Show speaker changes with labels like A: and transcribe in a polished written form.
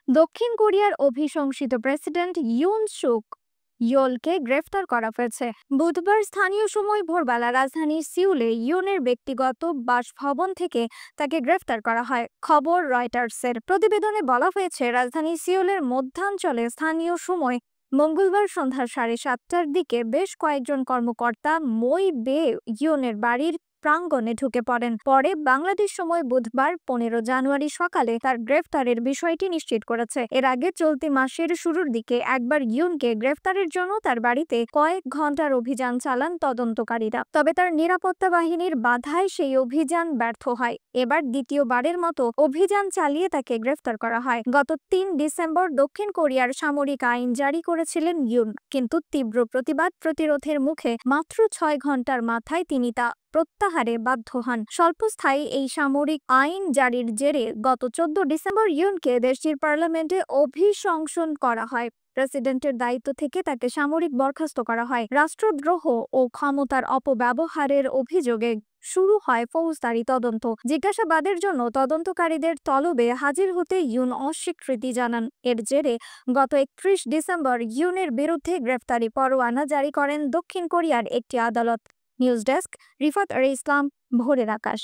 A: দক্ষিণ কোরিয়ার অভিশংসিত president Yoon সুক ইয়োলকে গ্রেফতার করা হয়েছে। বুধবার স্থানীয় সময় ভোরবেলা রাজধানী সিউলে ইউনের ব্যক্তিগত বাসভবন থেকে তাকে গ্রেফতার করা হয়। খবর রয়টার্সের। প্রতিবেদনে বলা হয়েছে, রাজধানী সিউলের মধ্যাঞ্চলে স্থানীয় সময় মঙ্গলবার সন্ধ্যা 7:30টার দিকে বেশ কয়েকজন কর্মকর্তা মই বে ইউনের বাড়ির প্রাঙ্গণে ঢুকে পড়েন। পরে বাংলাদেশ সময় বুধবার 15 জানুয়ারি সকালে তার গ্রেফতারের বিষয়টি নিশ্চিত করেছে। এর আগে চলতি মাসের শুরুর দিকে একবার ইউনকে গ্রেফতারের জন্য তার বাড়িতে কয়েক ঘন্টার অভিযান চালান তদন্তকারীরা। তবে তার নিরাপত্তা বাহিনীর বাধায় সেই অভিযান ব্যর্থ হয়। এবার দ্বিতীয়বারের মতো অভিযান চালিয়ে তাকে গ্রেফতার করা হয়। গত 3 ডিসেম্বর দক্ষিণ কোরিয়ার সামরিক আইন জারি করেছিলেন ইউন, কিন্তু তীব্র প্রতিরোধের মুখে মাত্র 6 ঘন্টার মাথায় তিনি তা প্রত্যাহারে বাধ্য হন। স্বল্পস্থায়ী এই সামরিক আইন জারির জেরে গত 14 ডিসেম্বর ইউনকে দেশটির পার্লামেন্টে অভিশংসন করা হয়। প্রেসিডেন্টের দায়িত্ব থেকে তাকে সামরিক বরখাস্ত করা হয়। রাষ্ট্রদ্রোহ ও ক্ষমতার অপব্যবহারের অভিযোগে শুরু হয় ফৌজদারি তদন্ত। জিজ্ঞাসাবাদের জন্য তদন্তকারীদের তলবে হাজির হতে ইউন অস্বীকৃতি জানান। এর জেরে গত 31 ডিসেম্বর ইউনের বিরুদ্ধে গ্রেফতারি পরোয়ানা জারি করেন দক্ষিণ কোরিয়ার একটি আদালত। নিউজ ডেস্ক, রিফাত ইসলাম, ভোরের আকাশ।